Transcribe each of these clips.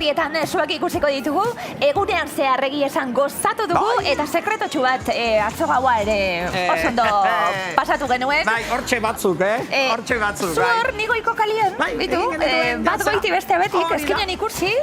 Eta zuak ikusiko ditugu, egunean zehar egia esan gozatu dugu, eta sekretotxu bat atzo gaua ere oso ondo pasatu genuen. Bai, hortxe batzuk, hortxe batzuk. Zu hor nigoiko kalien, bitu, bat goiti beste betik, ezkinen ikusi,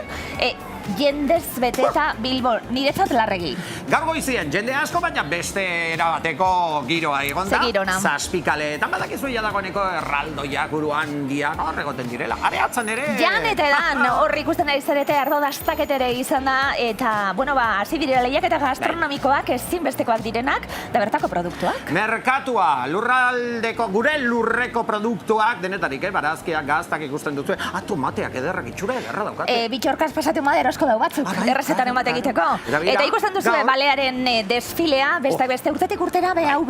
jendez beteta Bilbo, niretzat Larregi. Gaur goizien, jende asko, baina beste erabateko giroa egon da. Ze girona. Zazpikaleetan badakizu dagoeneko erraldoiak, uruandiak, hor egoten direla. Areatzen ere... Jan eta edan, hor ikusten ari zarete ardo dastakete ere izan da, eta, bueno, hasi direla lehiaketa gastronomikoak ezinbestekoak direnak, da bertako produktuak. Merkatua, lurraldeko, gure lurreko produktuak, denetarik, barazkiak, gaztak ikusten dutzu. Tomateak ederrak itxura ederra daukate. Bitxorkaz pasatu madera asko dau batzuk, errezetan ematen egiteko. Eta ikusten duzu balearen desfilea, beste urtetik urtera hau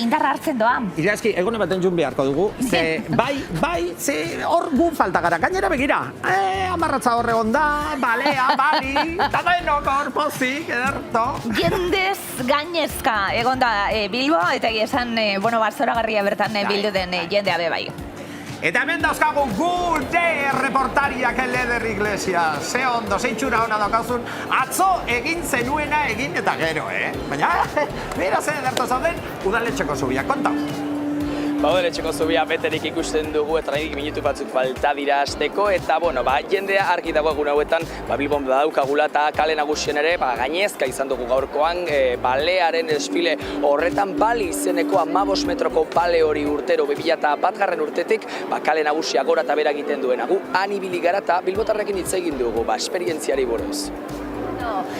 indarra hartzen doa. Iraezki, egune baten jun beharko dugu, ze ze hor gu falta gara, gainera begira. Amarratza horre onda, balea, bali, eta denok hor pozik, ederto. Jendez gainezka egon da Bilbo, eta esan, zoragarria bertan bildu den jendea bai. Eta hemen dauzkagu gure reportariak Leder Iglesias. Ze ondo, zeintxura hona daukazun, atzo egin zenuena egin eta gero, Baina, mira ze ederto zauden, udaletxeko zubia, kontau. Udaletxeko zubia beterik ikusten dugu eta nahi minutu batzuk falta dira hasteko eta, jendea argi dago egun hauetan, Bilbon badaukagula eta kale nagusien ere, gainezka izan dugu gaurkoan, balearen desfile horretan bali izeneko 15 metroko bale hori urtero 2001 urtetik, kale nagusia gora eta bera egiten duena. Gu han ibili gara eta bilbotarrekin hitz egin dugu, esperientziari buruz.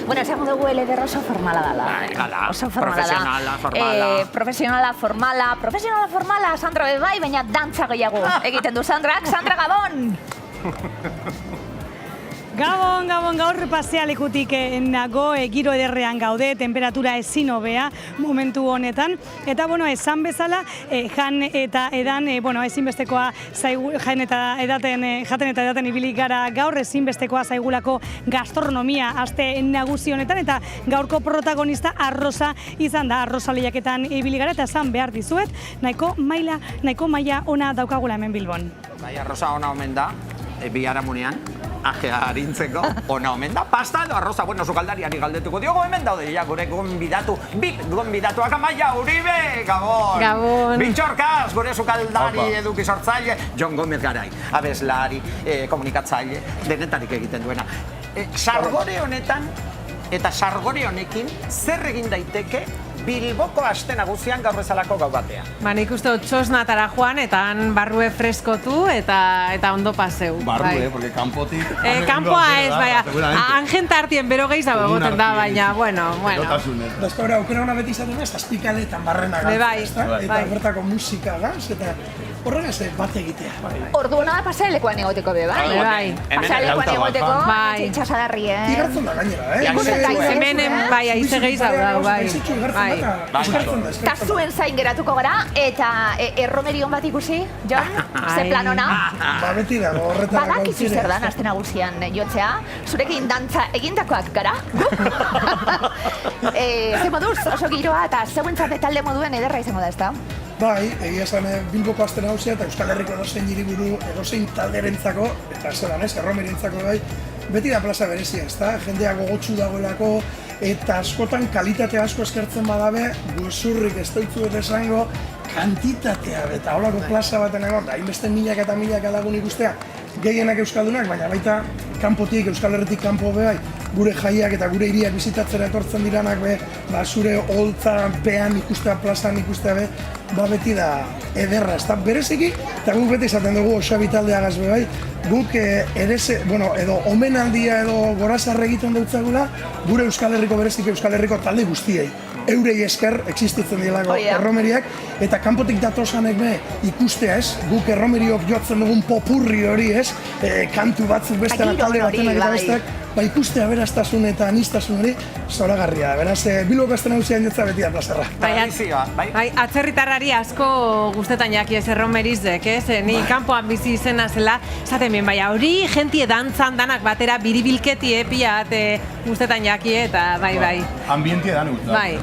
Esango dugu Leder oso formala dela. Oso formala da. Profesionala, formala, Sandra bai, baina dantza gehiago egiten du Sandrak. Sandra, Gabon! Gabon, gaur pasealekutik nago, giro ederrean gaude, temperatura ezin hobea momentu honetan. Eta, esan bezala, jan eta edan, ezinbestekoa jaten eta edaten ibilik gara gaur, ezinbestekoa zaigulako gastronomia aste nagusi honetan, eta gaurko protagonista arroza izan da, arroza lehiaketan ibilik gara, eta esan behar dizuet, nahiko maila ona daukagula hemen Bilbon. Bai, arroza ona omen da, biharamunean. Ajea harintzeko, ona omen da. Pasta edo arroza, sukaldariari galdetuko diogo, hemen daude, gure gonbidatuak Amaia Uribe, Gabon! Bitxorkaz, gure sukaldari eduki sortzaile, Jon Gomez Garai, abeslari, komunikatzaile, denetarik egiten duena. Sargore honetan, eta sargore honekin, zer egin daiteke Bilboko aste nagusian gaur bezalako gau batean? Nik uste txosnatara joan, eta han barrue freskotu eta ondo paseu. Barrue, porque kanpotik... Kanpoa ez, baina, angentartien bero gehiago egoten da, baina, bueno. Dazkora, aukera hona beti izaten ez, azpikaletan barrena gantza, eta bertako musika gaz, eta horrela ez bat egitea. Ordu hona da pasealekuan egoteko bai. Pasealekuan egoteko, itxasadarrien. Igartzen da gainera, Hemen, aize gehiago bai. Eta zuen zain geratuko gara, eta erromerion bat ikusi, Jon? Ze plan ona? Beti dago, horretara gauzire. Badakizu zer dan aste nagusian jotzea, zurekin dantza egindakoak gara. Ze moduz, oso giroa eta zeuentzat talde moduen ederra izango da, ezta? Bai, egia esan Bilboko aste nagusia eta Euskal Herriko edozein hiriburu edozein talderentzako, eta zelan erromerientzako bai, beti da plaza berezia, ezta? Jendea gogotsu dagoelako, eta askotan kalitate asko eskertzen badabe, guzurrik ez doitzu eta esango, kantitatea, eta holako plaza baten egon, da, hainbeste milaka eta milaka lagun ikustea, gehienak euskaldunak, baina baita kanpotik, Euskal Herritik kanpo bai, gure jaiak eta gure hiriak bizitatzera etortzen diranak zure holtza pean ikustea, plazan ikustea beti da ederra, ez da bereziki, eta guk beti izaten dugu Osabi taldeagaz bai, guk edo omenaldia edo gorazarre egiten dutzagula, gure Euskal Herriko bereziki Euskal Herriko talde guztiei. Eurei esker existitzen dielako erromeriak, eta kanpotik datosanek ikustea ez, guk erromeriok jotzen dugun popurri hori ez, kantu batzuk beste talde batenak eta besteak, ikustea beraztasun eta anistasun hori zoragarria. Beraz, Bilboko aste nagusian jotza beti da plazerra. Bai, atzerritarrari asko guztetan jaki ez erromerizek, ez? Ni kanpoan bizi izena zela, esaten bien, baina hori jentie dantzan danak batera biribilketi pia guztetan jaki eta bai. Ambientia dan, bai.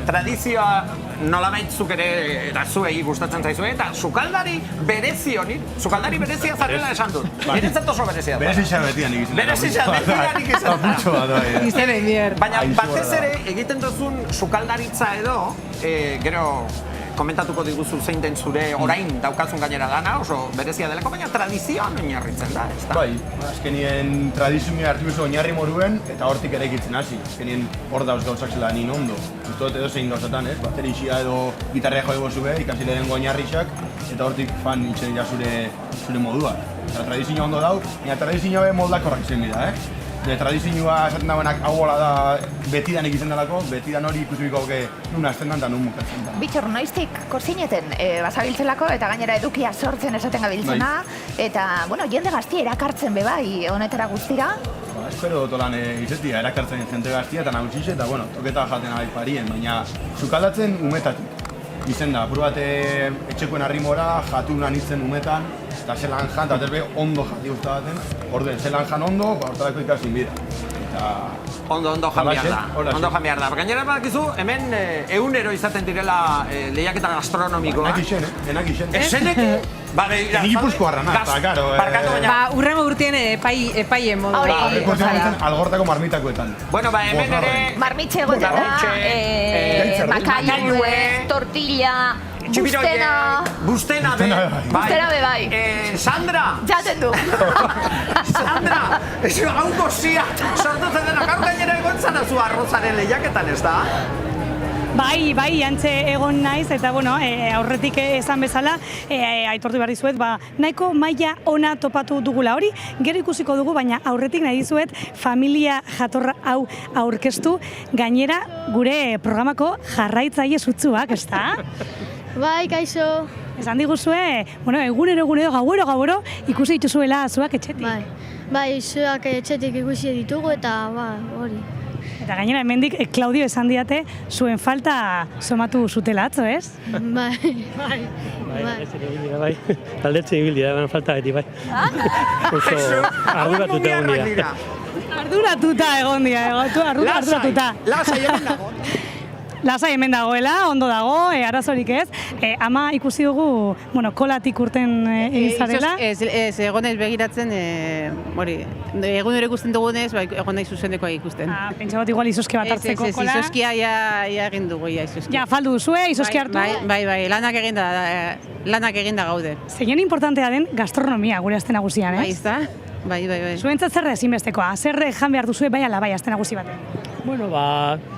Tradizioa nolabait zuk ere eta zuei gustatzen zaizue eta sukaldari berezi honi, sukaldari berezia zarela esan dut. Niretzat oso berezia da. Berezia betian ikizena. Berezia betian ikizena da. Izan emier. Baina batez ere egiten duzun sukaldaritza edo, gero komentatuko diguzu zein den zure orain daukazun gainera dana, oso berezia delako, baina tradizioan oinarritzen da, ez da? Bai, azkenien tradizioa hartu duzu oinarri moruen eta hortik ere egitzen hasi. Azkenien hor dauz gauzak zela nien ondo. Uztot edo zein gauzatan, baterixia edo gitarrea jo ego zube, ikasi lehen oinarrixak, eta hortik fan itxen dira zure modua. Eta tradizioa ondo dau, baina tradizioa moldak horrak zen bida, tradizioa esaten dauenak hau hola da betidan egiten dalako, betidan hori ikusiko gauke nun hasten dan eta nun mukatzen da. Bitxor, noiztik korzineten basabiltzelako eta gainera edukia sortzen esaten gabiltzena, eta, bueno, jende gazti erakartzen be bai honetara guztira. Espero dotolan izetia erakartzen jente gaztia eta nagusixe eta, bueno, toketa jaten abai parien, baina sukaldatzen umetatik. Izen da, apur bat etxekoen arrimora, jatunan itzen umetan, eta zelan jan, eta batez ondo jati guzta baten, orduen zelan jan ondo, hortarako ikasin bida. Ondo jan behar da, ondo jan behar da. Gainera badakizu, hemen egunero izaten direla lehiaketa gastronomikoa. Enak isen. Eseneke? Nik Gipuzkoarra nahi, karo. Ba, urrengo urtien epaien modu. Algortako marmitakoetan. Bueno, ba, hemen ere... Marmitxe egotera, makailue, tortilla, bustena be bai. Sandra! Jaten du. Sandra! Hau gozia sortutzen dena, gaur gainera egon zara zu arrozaren lehiaketan, ez da? Bai, antxe egon naiz, eta bueno, aurretik esan bezala, aitortu behar dizuet, nahiko maila ona topatu dugula hori, gero ikusiko dugu, baina aurretik nahi dizuet familia jatorra hau aurkeztu, gainera gure programako jarraitzaile sutsuak, ez da? Bai, kaixo. Esan diguzue, bueno, egunero, gauero, ikusi dituzuela zuak etxetik. Bai, zuak etxetik ikusi ditugu eta hori. Eta gainera, hemendik Claudio esan diate zuen falta somatu zutela atzo, ez? Bai. Galdetzen ibil dira, falta beti, bai. Oso arduratuta egon dira. Arduratuta egon dira, Lasai hemen dago. Lasai hemen dagoela, ondo dago, arazorik ez. Ama ikusi dugu, kolatik urten izarela. Ez, egonez begiratzen, egunero ikusten dugunez, egon nahi zuzendekoa ikusten. Pentsa bat igual izoske bat hartzeko kola. Ez, izoskia ja egin dugu, izoskia. Ja, faldu duzue, izoski hartu? Bai, lanak eginda gaude. Zein importantea den gastronomia gure aste nagusian, ez? Bai, ez da? Bai. Zuentzat zerre ezinbestekoa, zerre jan behar duzue bai ala bai aste nagusi baten? Bueno,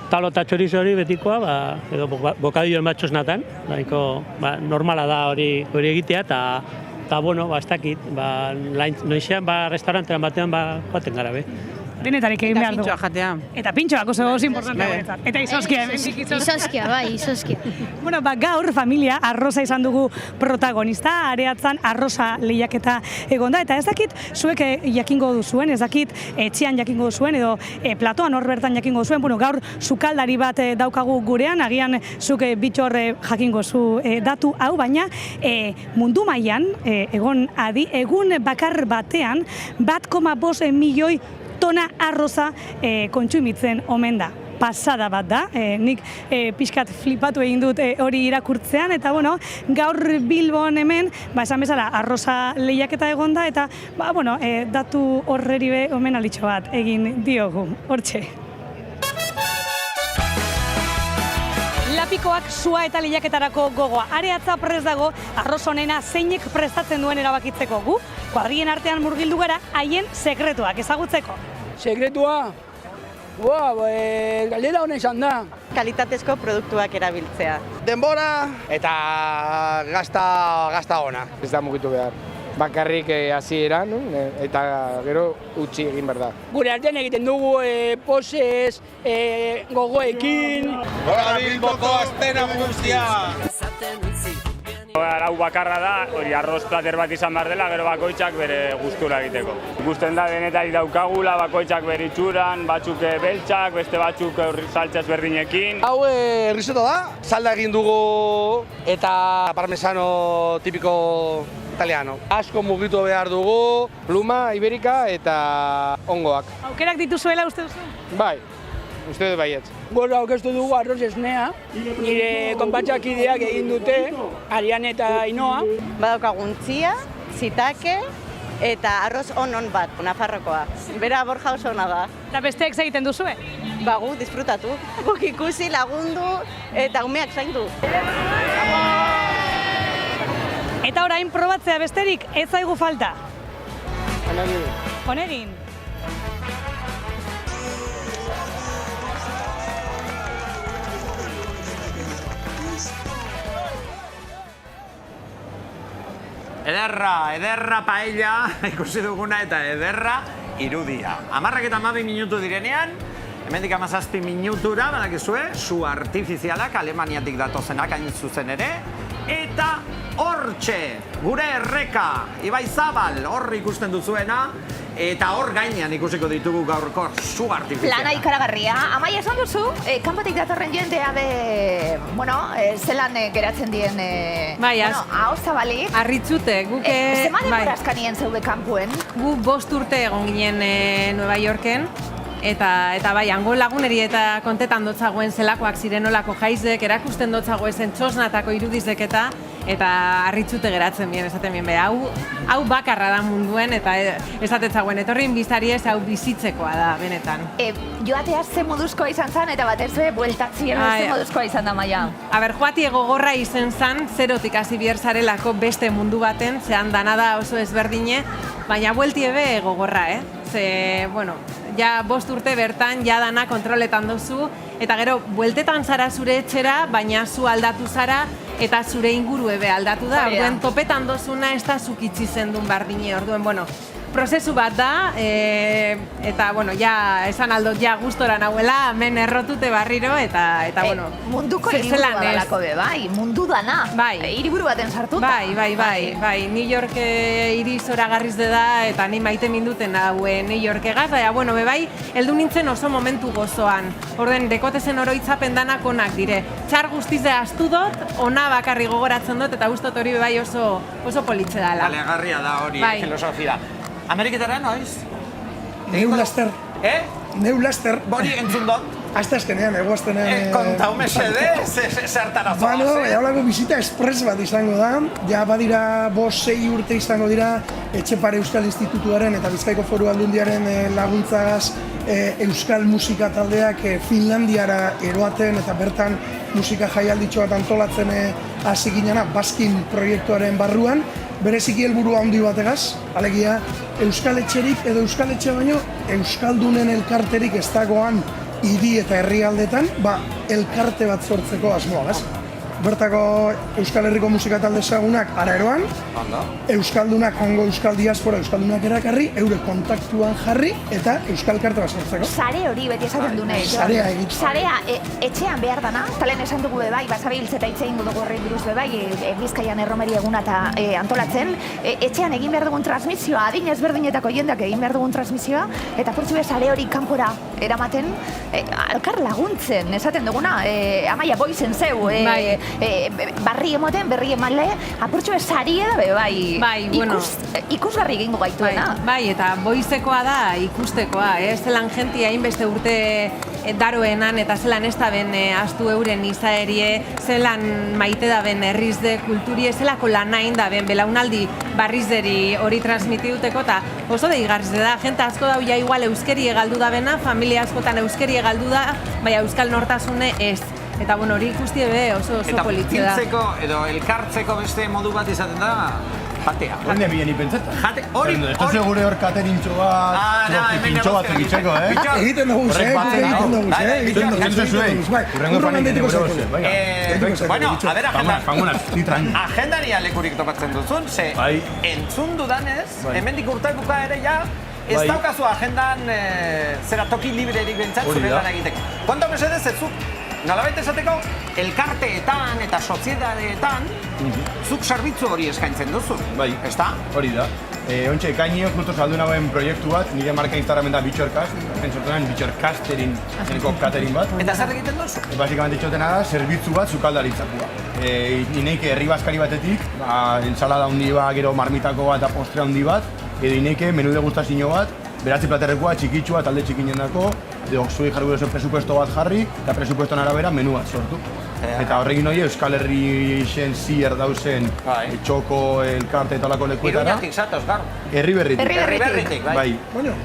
talo eta txorizo hori betikoa, edo bokadillo matxos natan, normala da hori egitea, eta bueno, ez dakit, noizean restaurantean batean joaten gara be. Denetarik egin behar dugu. Eta pintxoa jatea. Eta pintxoak oso importantea guretzat. Eta izoskia. Izoskia. Bueno, gaur familia arroza izan dugu protagonista, areatzan arroza lehiaketa egonda, eta ez dakit zuek jakingo duzuen, ez dakit etxean jakingo duzuen, edo platoan hor bertan jakingo duzuen, gaur sukaldari bat daukagu gurean, agian zuk Bitxor jakingo zu datu hau, baina mundu mailan egun bakar batean 1,5 milioi tona arroza kontsumitzen omen da. Pasada bat da, nik pixkat flipatu egin dut hori irakurtzean, eta bueno, gaur Bilbon hemen, esan bezala arroza lehiaketa egon da, eta datu horreri be omen alitxo bat egin diogu, hortxe. Lapikoak sua eta lehiaketarako gogoa. Areatza prest dago arroz honena zeinek prestatzen duen erabakitzeko gu, kuadrien artean murgildu gara haien sekretuak ezagutzeko. Sekretua? Galdera honen izan da. Kalitatezko produktuak erabiltzea. Denbora eta gazta ona. Ez da mugitu behar. Bakarrik hasieran, eta gero utzi egin behar da. Gure artean egiten dugu posez, gogoekin. Gora Bilboko aste nagusia! Arau bakarra da, hori arroz plater bat izan behar dela, gero bakoitzak bere gustura egiteko. Ikusten da denetarik daukagula, bakoitzak bere itxuran, batzuk beltzak, beste batzuk saltzaz berdinekin. Hau risotto da, salda egin dugu eta parmesano tipiko italiano. Asko mugitu behar dugu, pluma, iberika eta ongoak. Aukerak dituzuela uste duzu? Bai. uste dut baietz. Gaur aurkeztu dugu arroz esnea, nire konpatxakideak egin dute, Ariane eta Ainoa. Badaukagu untzia, zitake eta arroz on bat, Nafarrokoa. Bera Borja oso ona da. Eta besteek egiten duzue? Gu disfrutatu, guk ikusi lagundu eta umeak zaindu. Eta orain probatzea besterik ez zaigu falta. Honegin. Ederra paella ikusi duguna eta ederra irudia. 10:12 minutu direnean, hemendik 17 minutura, badakizue, su artifizialak Alemaniatik datozenak hain zuzen ere, eta hortxe, gure erreka, Ibai Zabal, hor ikusten duzuena, eta hor gainean ikusiko ditugu gaurko su artifiziala. Plana ikaragarria. Amai, esan duzu, kanpotik datorren jendea zelan geratzen dien, hau zabalik. Arritzute, guke... Zema denbora askanien zeude kanpuen? Gu 5 urte egon ginen Nueva Yorken, eta bai, hango laguneri eta kontetan dotzagoen zelakoak zirenolako jaizek, erakusten dotzagoen txosnatako irudizek eta arritzute geratzen bien, esaten bien, hau bakarra da munduen, eta esatetzagoen, etorrin bizari ez hau bizitzekoa da, benetan. Joatea ze moduzkoa izan zen, eta batez bueltatzien ze moduzkoa izan da, Maia? Joatie gogorra izen zen, zerotik hasi behar zarelako beste mundu baten, zehan dana da oso ezberdine, baina bueltie be gogorra, Ze, ja 5 urte bertan, ja dana kontroletan duzu, eta gero, bueltetan zara zure etxera, baina zu aldatu zara, eta zure inguru ebe aldatu da. Orduen, topetan dozuna ez da zukitzi zendun bardine, orduen, prozesu bat da, eta, ja, esan aldot, ja, gustora nahuela, hemen errotute barriro, eta munduko hiriburu badalako be, bai, mundu dana, hiriburu baten sartuta. Bai, New York hiri zoragarriz da, eta ni maite minduten hau New Yorkegaz, bai, heldu nintzen oso momentu gozoan. Orden, dekotezen oroitzapen danak onak dire. Txar guztize astu dut, ona bakarri gogoratzen dut, eta gustot hori bai oso politze dala. Balegarria da hori, filosofia. Ameriketara, noiz? Neu laster. Neu laster. Bori entzun dut. Azta eskenean, eguaztenean... Kontau mesede, zertara zoaz, Eolako bizita espres bat izango da. Ja, badira 5-6 urte izango dira Etxepare Euskal Institutuaren eta Bizkaiko Foru Aldundiaren laguntzagaz Euskal Musika taldeak Finlandiara eroaten eta bertan musika jaialditxo bat antolatzen hasi ginena Baskin proiektuaren barruan. Bereziki helburu handi bategaz, alegia Euskal Etxerik edo Euskal Etxe baino Euskaldunen elkarterik ez dagoan hiri eta herrialdetan, elkarte bat sortzeko asmoa, Bertako Euskal Herriko musika talde ezagunak araeroan, Euskaldunak hango Euskal Diaspora, Euskaldunak erakarri, eure kontaktuan jarri eta Euskal Elkarte bat sortzeko. Sare hori beti esaten dune. Sarea egitzen. Sarea etxean behar dana, talen esan dugu bebai, basabiltz eta itzein dugu horrein buruz bebai, Bizkaian erromeri eguna eta antolatzen, etxean egin behar dugun transmisioa, adin ezberdinetako jendeak egin behar dugun transmisioa, eta portzu sare hori kanpora eramaten, alkar laguntzen, esaten duguna, Amaia boizen zeu, barri emoten, berri emale, apurtxo sari eda, ikusgarri egingo gaituena. Bai, eta boizekoa da ikustekoa, zelan jentia hainbeste urte daroenan eta zelan ez da ben astu euren izaerie, zelan maite da ben herrizde kulturie, zelako lanain da ben belaunaldi barrizeri hori transmitiduteko, eta oso deigarriz da, jente asko da ja igual euskeri egaldu da bena, familia askotan euskeri egaldu da, baina euskal nortasune ez. Eta hori ikusti ebe oso politze da. Eta biltzeko edo elkartzeko beste modu bat izaten da, jatea. Hende bieni pentseta. Jate, hori. Esto segure hor katerintxo bat, pintxo bat egitxeko, Egiten dugu, Bueno, a ver, agendari lekurik topatzen duzun, ze entzun dudanez, hemendik urtakuka ere ja, ez daukazu agendan zera toki librerik bentsat zure lan egiteko. Konta mesedez ez zuk, nolabait esateko, elkarteetan eta soziedadeetan zuk zerbitzu hori eskaintzen duzu. Bai, hori da. Ontxe, ekainio, justo saldu nagoen proiektu bat, nire marka Instagramen da Bitxorkast, sortunan Bitxorkasterin, zeneko catering bat. Eta zer egiten duzu? Basikamente ditxotena da, zerbitzu bat sukaldaritzakoa. Ineike herri baskari batetik, ensalada handi bat, gero marmitako bat eta postre handi bat, edo ineike menu degustazio bat, beratzi platerrekoa, txikitsua, talde txikinen dako, edo zuei jarri gure presupuesto bat jarri, eta presupuestoan arabera menu bat sortu. Eta horrekin hori Euskal Herri xen zier dauzen txoko, elkarte eta olako lekuetara. Iruñatik zatoz, gar? Herriberritik. Bai.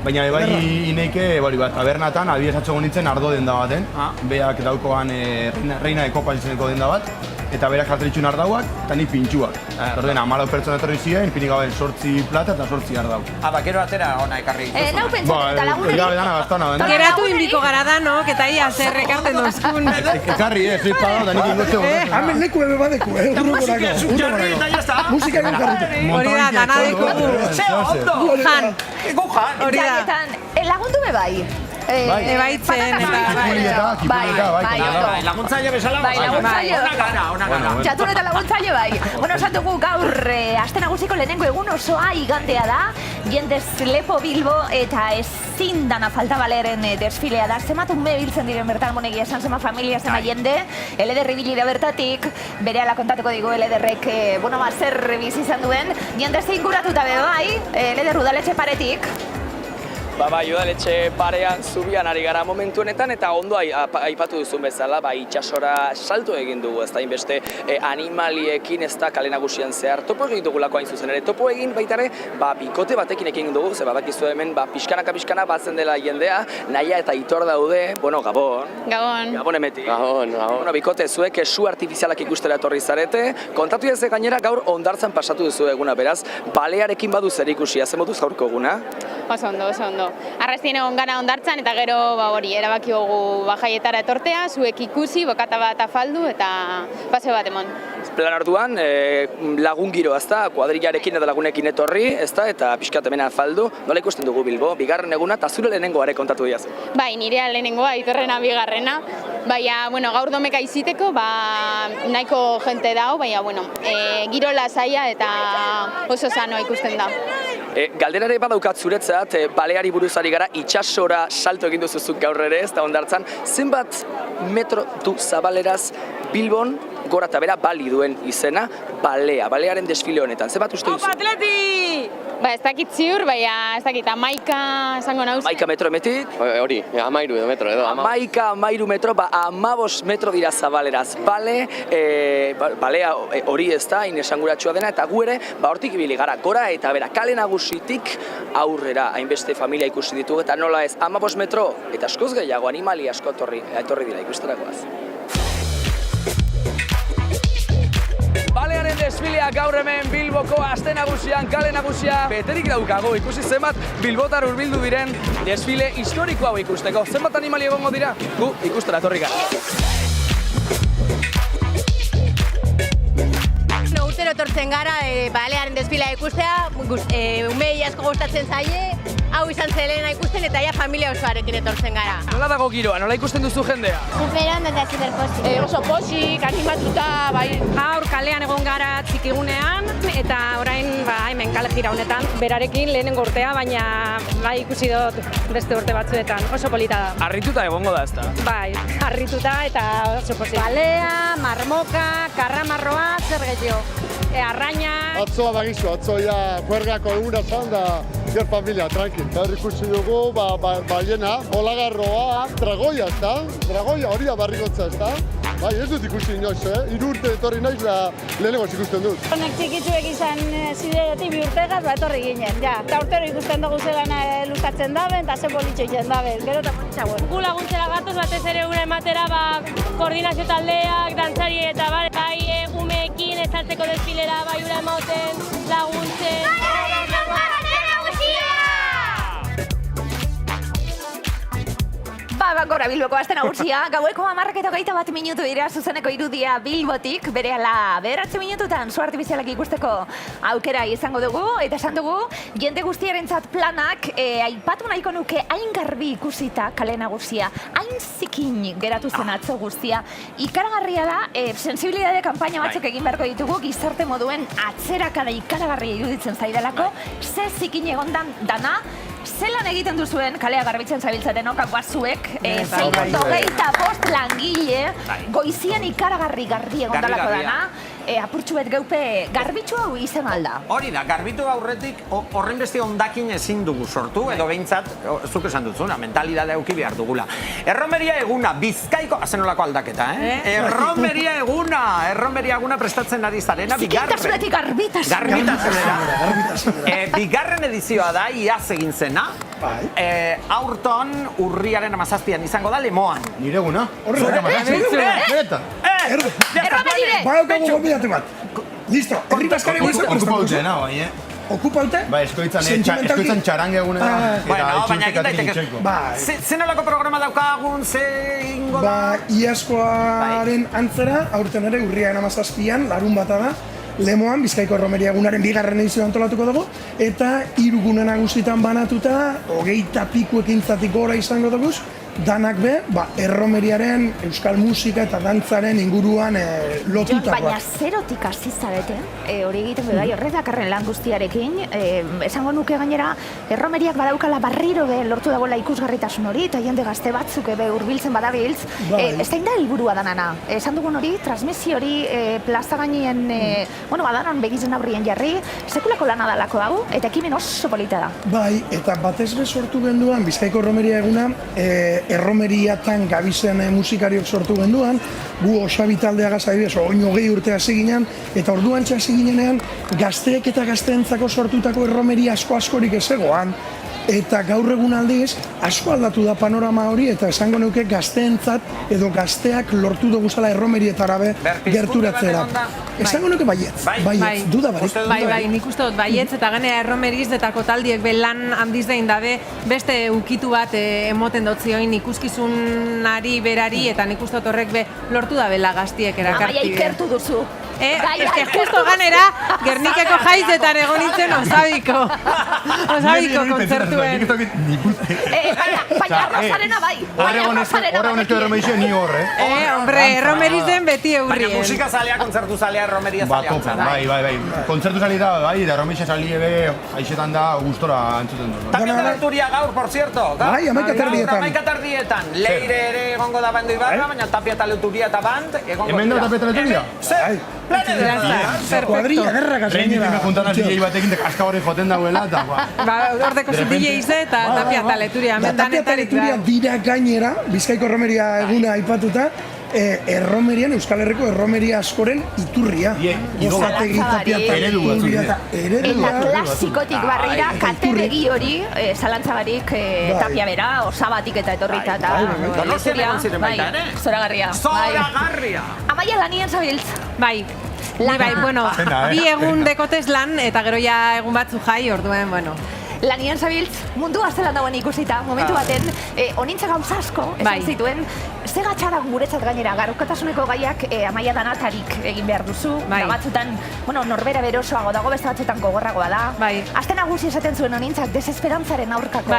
Baina bai ineike, tabernatan, adibidez atxego nintzen ardo denda baten. Beak daukoan reina de copas izeneko denda bat. Eta berak jartritxun ardauak, eta ni pintxuak. Ordena, 14 pertsona etorri ziren, pinik gabe 8 plata eta 8 ardau. Bakero atera ona ekarri. Nau pentsatzen eta lagunari. Geratu inbiko gara danok, eta ia zer ekarten dozkun. Ekarri, zoi pagau, da nik ingotze gozatzen. Hamen leku ebe badeku, musika egin jarrite. Hori da, dana dekogu. Gujan. Hori da. Lagundu be bai. Ebaitzen, laguntzaile bezala, ona gara. Txatun eta laguntzaile bai. Bueno, esantugu gaur aste nagusiko lehenengo egun osoa igandea da, jendez Lepo Bilbo eta ezin dana falta baleren desfilea da. Zemat ume biltzen diren bertan, monegia esan zema familia, zema jende, elederri bilida bertatik, bere ala kontatuko digu elederrek, zer bizi izan duen, jendez inguratuta be bai, eleder udaletxe paretik. Bai, udaletxe parean zubian ari gara momentu honetan, eta ondo aipatu duzun bezala, itxasora salto egin dugu, ez da inbeste animaliekin, ez da kale nagusian zehar topo egin dugulako hain zuzen ere. Topo egin baita ere, bikote batekin egin dugu, ze badakizu hemen, pixkanaka batzen dela jendea, Naia eta Aitor daude, Gabon. Gabon emetik. Gabon. Bikote, zuek su artifizialak ikustera etorri zarete, kontatu ez gainera gaur ondartzan pasatu duzu eguna, beraz, balearekin badu zer ikusia, ze moduz gaurko eguna? Oso ondo. Arrastien egon gana ondartzan eta gero erabaki dugu jaietara etortea, zuek ikusi, bokata bat afaldu eta paseo bat emon. Plan orduan, lagun giro, ezta, kuadrillarekin eta lagunekin etorri, ezta, eta pixkat hemen afaldu. Nola ikusten dugu Bilbo, bigarren eguna eta zure lehenengoa ere kontatu diazu? Bai, nirea lehenengoa, Aitorrena bigarrena. Baina, gaur domeka iziteko, nahiko jente dao, baina, giro lasaia eta oso sanoa ikusten da. Galderare badaukat zuretzat, baleari buruzari gara, itxasora salto egin duzuzuk gaur ere, ez da ondartzan, zenbat metro du zabaleraz Bilbon gora eta bera bali duen izena, balearen desfile honetan. Zenbat uste duzu? Opa, atleti! Ez dakit ziur, baina ez dakit 11 esango nauz. 11 metro emetik? Hori, 13 metro edo. 11 metro, 15 metro dira zabaleraz. Balea hori ez da, inesanguratsua dena, eta gu ere, hortik ibili gara, gora eta bera, kale nagusitik aurrera, hainbeste familia ikusi ditugu, eta nola ez, 15 metro, eta askoz gehiago, animali asko etorri dira ikusterakoaz. Balearen desfilea gaur hemen Bilboko aste nagusian, kale nagusia beterik daukago, ikusi zenbat bilbotar hurbildu diren desfile historiko hau ikusteko. Zenbat animali egongo dira? Gu ikustera etorri gara. Urtero etortzen gara balearen desfilea ikustea, umei asko gustatzen zaie, hau izan zelena ikusten eta ja familia osoarekin etortzen gara. Nola dago giroa, nola ikusten duzu jendea? Superan eta superposik. Oso posik, animatuta, bai. Gaur kalean egon gara txikigunean, eta orain hemen kale jira honetan, berarekin lehenengo urtea, baina ikusi dut beste urte batzuetan, oso polita da. Harrituta egongo da ezta? Bai, harrituta eta oso posik. Balea, marmoka, karramarroa, zer gehiago. Arraina... Atzoa bagizu, atzoia kuergako eguna zan da zer familia, tranquil. Eta ikusi dugu, baiena, olagarroa, dragoia, ezta? Dragoia hori da barrikotza, ezta? Bai, ez dut ikusi inoiz, Hiru urte etorri naiz da lehenengoz ikusten dut. Honek txikitzuek izan zideretik bi urtegaz, etorri ginen, ja. Eta urtero ikusten dugu zelan luzatzen daben, eta zen bolitxo egiten daben, gero eta politxa guen. Gu laguntzera gatoz batez ere gure ematera, koordinazio taldeak, dantzari eta bai umeekin, ezaltzeko desfilera, bai ura emoten, laguntzen. Gora Bilboko aste nagusia, gaueko 11:21 minutu dira zuzeneko irudia Bilbotik, berehala 9 minututan su artifizialak ikusteko aukera izango dugu, eta esan dugu, jende guztiarentzat planak aipatu nahiko nuke hain garbi ikusita kale nagusia, hain zikin geratu zen atzo guztia. Ikaragarria da, sensibilidade kanpaina batzuk egin beharko ditugu, gizarte moduen atzerakada ikaragarria iruditzen zaidalako, ze zikin egondan dana, zelan egiten duzuen kalea garbitzen zabiltzaten okakoa zuek, 625 langile, goizian ikaragarri garbi egondalako dana, apurtxu bet geupe garbitxu hau izan alda. Hori da, garbitu aurretik horren beste ondakin ezin dugu sortu, edo behintzat, zuk esan dutzuna, mentalidadea euki behar dugula. Erromeria eguna, Bizkaiko, azenolako aldaketa, Erromeria eguna prestatzen ari zarena, Zikintasunetik garbitasunera. Bigarren edizioa da, iaz egin zena, aurton urriaren 17an izango da Lemoan. Nire eguna? Erromerire! Badaukagu gonbidatu bat. Listo, herri baskari Okupaute, nahi, bai, Okupaute? Ba, eskoitzan txarange egune da. Bueno, baina egin daiteke. Zenolako programa daukagun, ze ingo da? Ba, iazkoaren antzera, aurten ere urriaren 17an, larun bata da, Lemoan, Bizkaiko Erromeria egunaren bigarren edizio antolatuko dugu, eta 3 gune nagusitan banatuta, 20 piku ekintzatik gora izango dugu, danak be, erromeriaren, euskal musika eta dantzaren inguruan lotutakoak. Baina zerotik hasi zareten, hori egiten bai, horretakarren lan guztiarekin, esango nuke gainera, erromeriak badaukala barriro be lortu dagoela ikusgarritasun hori, eta jende gazte batzuk be hurbiltzen badabiltz, ez da helburua danana. Esan dugun hori, transmisio hori, plaza gainien, badanon begizen aurrien jarri, sekulako lana dalako dago, eta ekimen oso polita da. Bai, eta batez be sortu genduan, Bizkaiko Erromeria eguna, erromeriatan gabizen musikariok sortu genduan, gu Osabi taldeagaz adibidez, oin 20 urte hasi ginen, eta orduan hasi ginenean gazteek eta gazteentzako sortutako erromeria askorik ez egoan. Eta gaur egun aldiz, asko aldatu da panorama hori, eta esango nuke gazteentzat edo gazteak lortu duguzala erromerietara be gerturatzera. Esango nuke baietz, duda barik. Bai, nik uste dut baietz, eta ganea erromeriz detako taldiek be lan handiz dein dabe, beste ukitu bat emoten dotzioin ikuskizunari berari, eta nik uste dut horrek be lortu da bela gaztiek erakarti. Amaia ikertu duzu. Ez que justo ganera, Gernikeko jaizetan egon nintzen Osabiko kontzertuen. Baina arrozarena bai. Horre honezko erromerizio ni horre. Hombre, erromerizen beti eurrien. Baina musika zalea, kontzertu zalea, erromeria zalea. Bai. Kontzertu zali da, bai, da erromerizia zali ebe, haixetan da, gustora antzuten du. Tapia tertulia gaur, por cierto. Bai, 11 tardietan. Leire ere egongo da bandu ibarra, baina tapia tertulia eta band egongo dira. Hemen da tapia tertulia? Plane de Kuadrilla, gerra gasoinera. Rendik me juntan az DJ batekin, aska hori joten dagoela, eta ordeko zu DJ ize eta tapia taleturia. Tapia taleturia dira gainera, Bizkaiko Erromeria eguna aipatuta, Erromerian, Euskal Herriko Erromeria askoren iturria. Gozategi tapia taleturia eta eredua. Eta klasikotik barrira, kaltebegi hori, zalantzabarik tapia bera, osabatik eta etorrita eta zoragarria. Amaia lanien zabiltz. Bai, bueno, bi egun dekotez lan, eta gero ja egun batzu jai, orduen, bueno. Lanien zabiltz, mundu zelan dagoen ikusita, momentu baten, onintza gauza asko, esan zituen, ze gatxara guretzat gainera, gaurkotasuneko gaiak Amaia danatarik egin behar duzu, batzutan, norbera berosoago dago, beste batzutan gogorragoa da. Azte nagusi esaten zuen onintzak, desesperantzaren aurkako,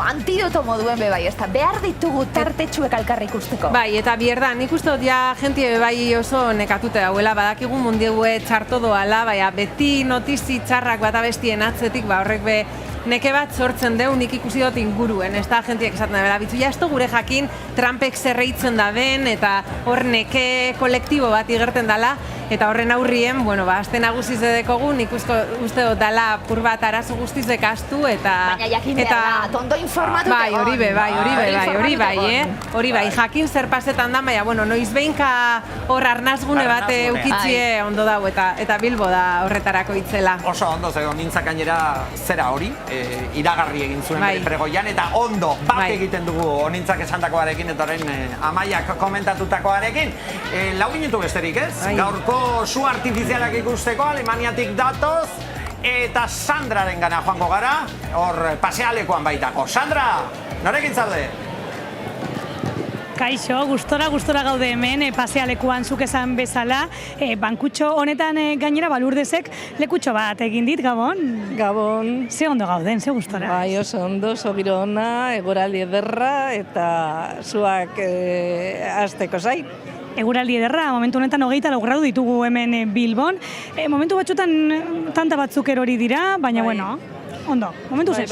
antidoto moduen bebai, ez da, behar ditugu tartetxuek alkarri ikusteko. Bai, eta bierda, nik uste dut ja jentie bebai oso nekatute dauela, badakigu mundiue txarto doala, beti notizi txarrak bat abestien atzetik, horrek be neke bat sortzen deu nik ikusi dut inguruen, ez da jentiek esaten da, bitzu jazto gure jakin Trumpek zerreitzen da ben, eta hor neke kolektibo bat igerten dala, eta horren aurrien, azte nagusiz edekogu, nik uste dut dala pur bat arazo guztiz dekastu, eta... Baina jakin behar da, tondo informatu hori bai, jakin zer pasetan da, baina, noiz behinka hor arnazgune bat eukitzie ondo dau, eta Bilbo da horretarako itzela. Oso ondo, zegoen nintzak gainera zera hori, iragarri egin zuen bere pregoian, eta ondo bat egiten dugu onintzak esandakoarekin, eta orain Amaiak komentatutakoarekin. 4 minutu besterik ez? Gaurko su artifizialak ikusteko Alemaniatik datoz, eta Sandraren gana joango gara, hor pasealekoan baitako. Sandra, norekin zaude? Kaixo, gustora gaude hemen, pasealekuan zuk esan bezala, bankutxo honetan gainera Balurdezek lekutxo bat egin dit, Gabon? Gabon. Ze ondo gauden, ze gustora? Bai, oso ondo, oso giro ona, egoraldi ederra, eta zuak hasteko zai. Eguraldi ederra, momentu honetan 24 gradu ditugu hemen Bilbon. Momentu batzutan tanta batzuk erori dira, baina bueno. ondo, momentu zez.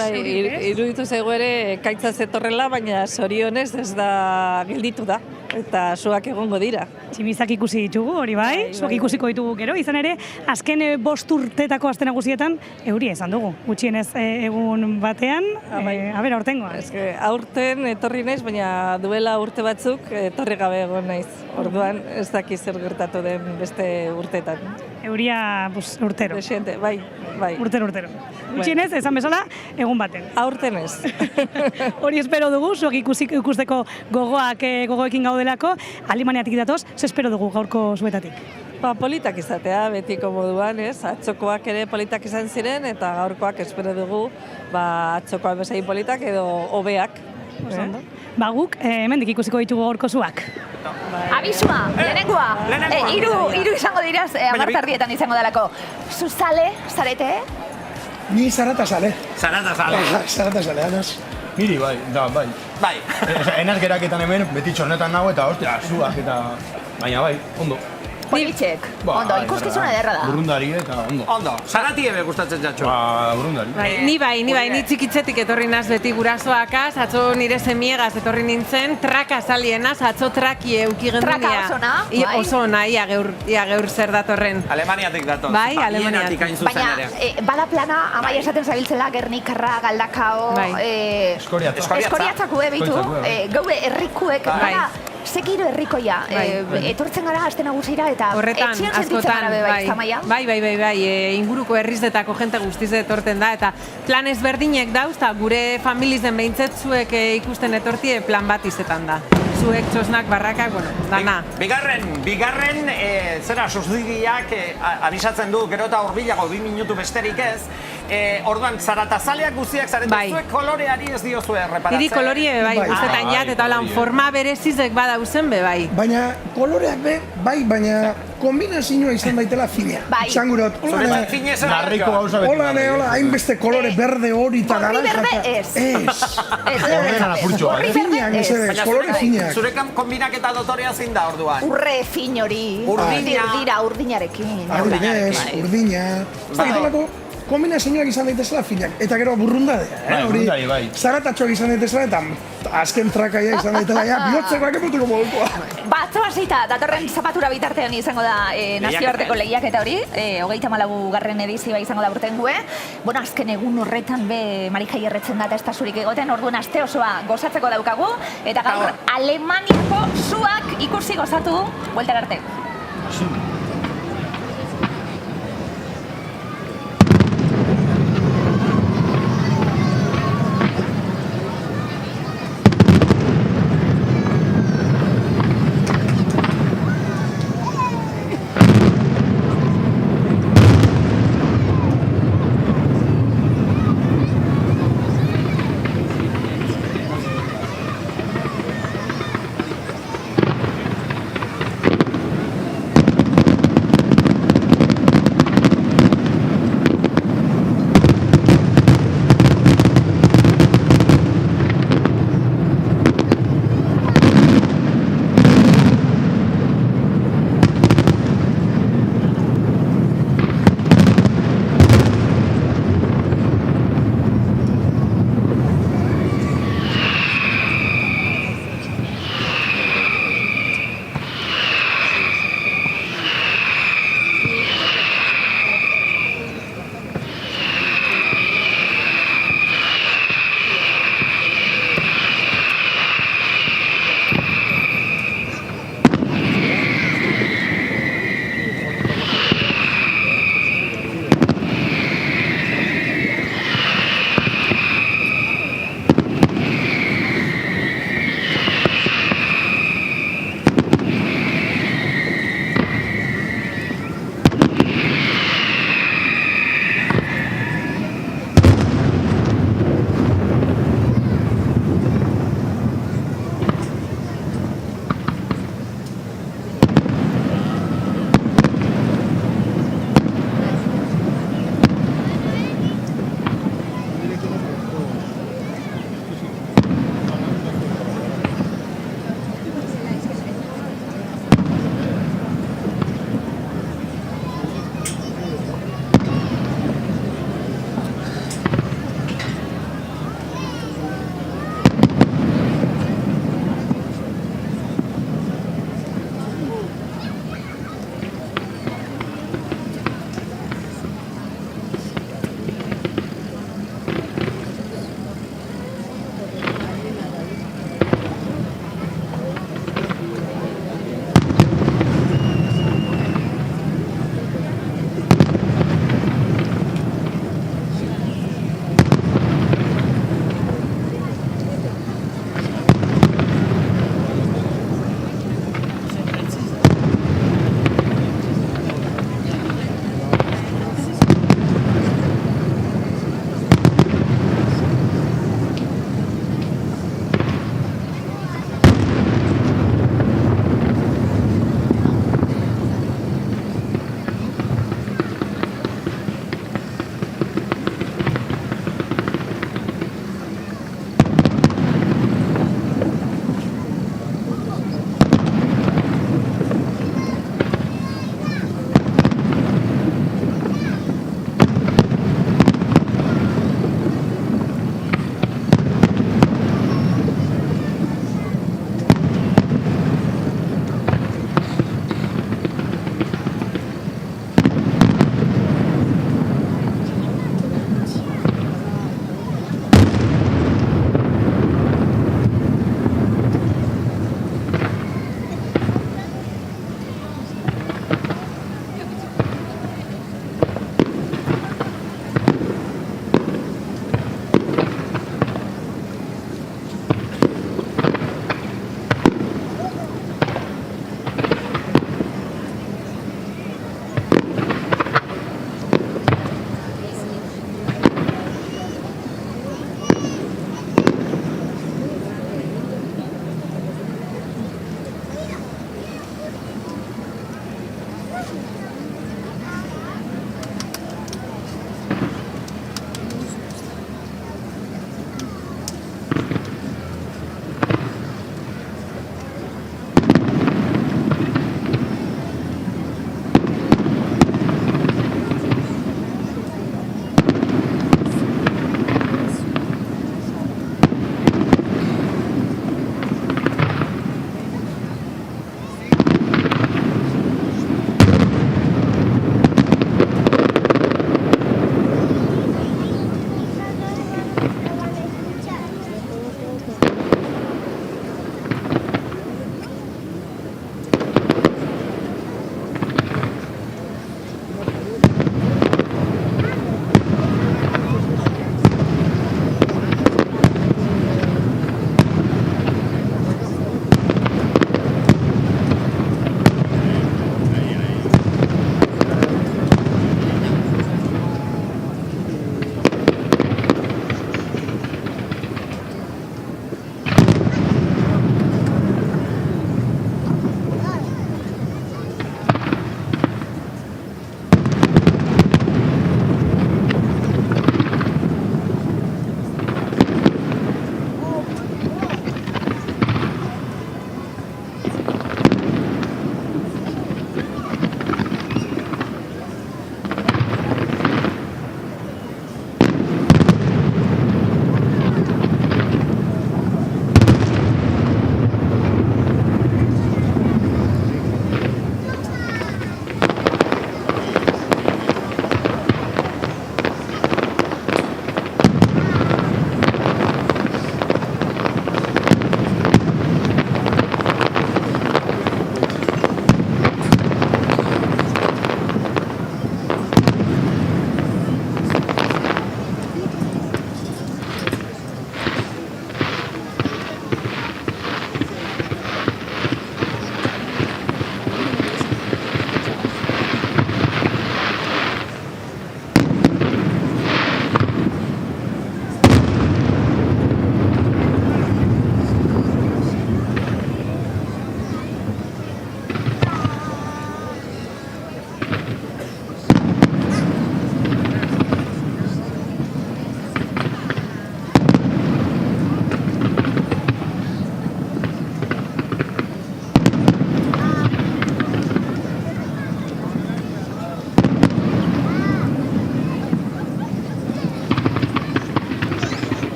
Iruditu zego ere ekaitza zetorrela, baina zorionez ez da gelditu da. Eta zuak egongo dira. Tximizak ikusi ditugu, hori bai, zuak ikusiko ditugu gero, izan ere, azken 5 urtetako aste nagusietan euria izan dugu, gutxienez egun batean, aurtengoa. Aurten etorri naiz, baina duela urte batzuk etorri gabe egon naiz. Orduan ez daki zer gertatu den beste urtetan. Euria urtero. Desiente, bai. Urtero. Gutxienez, esan bezala, egun baten. Aurten ez. Hori espero dugu, zuak ikusteko gogoekin gaudelako, Alemaniatik datoz, ze espero dugu gaurko zuetatik? Politak izatea, betiko moduan, ez? Atzokoak ere politak izan ziren, eta gaurkoak espero dugu, atzokoak bezain politak edo hobeak. Guk, hemendik ikusiko ditugu gaurko zuak. Abisua, lehenengoa. Hiru izango dira, 10:00 izango delako. Zuzale, zarete? Ni zarata sale. Zarata sale, Anas. Niri bai. Enaz geraketan hemen, beti txornetan nago eta zuak eta... Baina bai, ondo. Politxek, ondo, ikuskizuna ederra da. Burrundari eta ondo. Ondo, zarati ebe gustatzen jatxo. Burrundari. Ni bai, ni txikitzetik etorri naz beti gurasoakaz, atzo nire semiegaz etorri nintzen, traka salienaz, atzo traki euki gendunia. Traka osona, bai. Osona, ia geur zer datorren. Alemaniatik datoz. Bai, Alemaniatik. Baina, bada plana, amai esaten zabiltzela, Gernikarra, Galdakao, Eskoriatzako behitu, gaue herrikuek, Sekiro herrikoia, etortzen gara aste nagusira eta etxian sentitzen gara bai, Zamaia? Bai, inguruko herrizetako jente guztiz etorten da, eta plan ezberdinek dauz, eta gure familizen behintzet zuek ikusten etortie plan bat izetan da. Zuek, txosnak, barrakak, dana. Bigarren, zera, susdigiak abisatzen du, gero eta horbilago 2 minutu besterik ez, orduan, zaratazaleak guztiak zarete zuek koloreari ez diozue erreparatzen. Niri kolorie bai, guztetan jat, eta holan forma berezizek badauzen be bai. Baina koloreak be, baina kombinazioa izan daitela fina. Txangurot, hola, hainbeste kolore berde hori eta naranja. Horri berde ez. Kolore finak. Zure kombinaketa dotorea zein da orduan? Urre fin hori. Urdinarekin. Urdina. Kombinazioak izan daitezela finak, eta gero burrundadea. Burrundari, bai. Zaratatxoak izan daitezela, eta azken trakaia izan daitela, bihotzekoak emutuko modukoa. Batzoazita, datorren zapatura bitartean izango da nazioarteko lehiak eta hori, 34. edizioa izango da urtengue. Azken egun horretan be Marika erretzen da eta ez da zurik egoten, orduan aste osoa gozatzeko daukagu, eta gaur Alemaniako zuak ikusi gozatu, bueltar arte.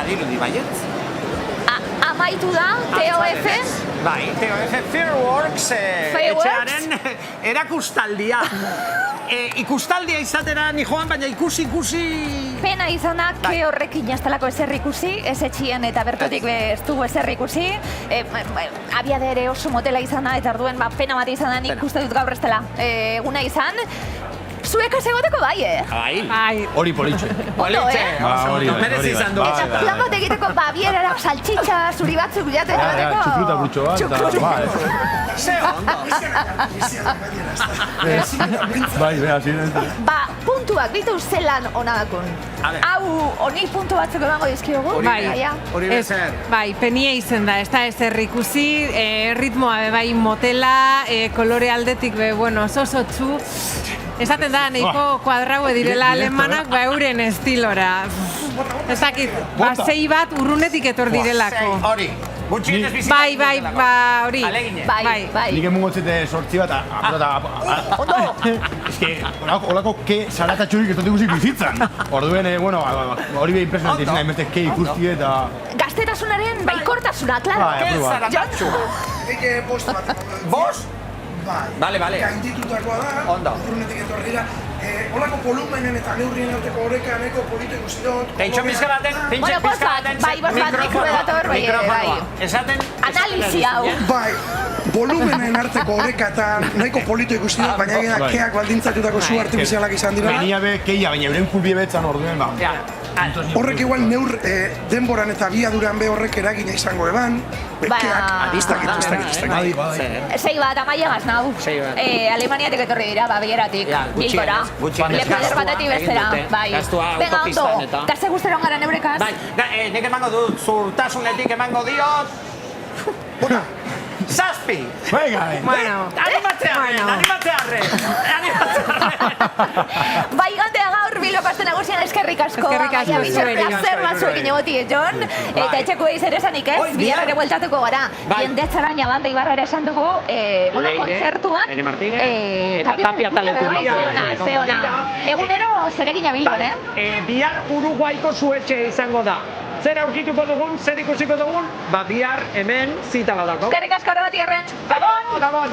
badirudi baietz. Amaitu da, TOF. Bai, TOF Fireworks etxearen erakustaldia. Ikustaldia izatera ni joan, baina ikusi... Pena izanak, horrekin jaztalako ezer ikusi, ez etxien eta bertotik ez dugu ezer ikusi. Abiade ere oso motela izana, eta orduen pena bat izan da nik uste dut gaur ez dela eguna izan. Zuek egoteko bai, Bai. Hori politxe. Politxe. Merezi izan du. Eta plan bat egiteko, bierara saltxitxa, zuri batzuk bilateko. Txukluta brutxo bat. Ze ondo. Bai, beha, ziren. Puntuak, bitu zelan onadakun. Hau, honi puntu batzuk emango dizkiogu. Hori bezer. Bai, penie izen da, ez da ezer ikusi, ritmoa bai motela, kolore aldetik oso txu. Esaten da, nahiko kuadraue direla alemanak, euren estilora. Ez dakit, sei bat urrunetik etor direlako. Hori, gutxienez bizita. Bai, hori. Bai. Nik emun gotzete sortzi bat, Ondo! Ez que, holako ke zaratatxurik ez dut ikusi bizitzan. Orduen, hori behin impresionante izan, hainbeste ke ikusti eta... Gaztetasunaren baikortasuna, klaro. Ke zaratatxu. Eke bost bat. Bost? Bale. Gainditutakoa da, urrunetik etorrira. Olako volumenen eta neurrien arteko horreka nahiko polito ikusi dut. Teixo pizka baten, mikrofonoa. Esaten... Analizi hau. Bai, volumenen arteko horreka eta nahiko polito ikusi dut, baina egin da keak baldintzatutako zu artifizialak izan dira. Benia be, keia, baina euren kulbie betzan orduen, Horrek igual neur denboran eta biaduran be horrek eragina izango eban, bekeak, ez dakit. Sei bat, amaia gaznau. Alemaniatik etorri dira, bieratik, Bilbora. Lepeder batetik bestera, bai. Venga, ondo, eta ze guzteron gara neurekaz? Bai, nik emango dut, zurtasunetik emango diot... Zazpi! Animatzearre! Bai, gantea gaur Bilboko aste nagusian eskerrik asko. Baina bitxor plazer batzuekin egotik, Jon. Eta etxeko eiz ere esanik ez, bihar ere bueltatuko gara. Jendetzaraina banda Ibarra ere esan dugu, kontzertuan. Ene Martínez, eta Tapia taletu. Egunero zerekin Bilbon, Bihar Uruguaiko zuetxe izango da. Zer aurkituko dugun, zer ikusiko dugun, bihar hemen zita badako. Eskerrik asko horregatik erren. Gabon!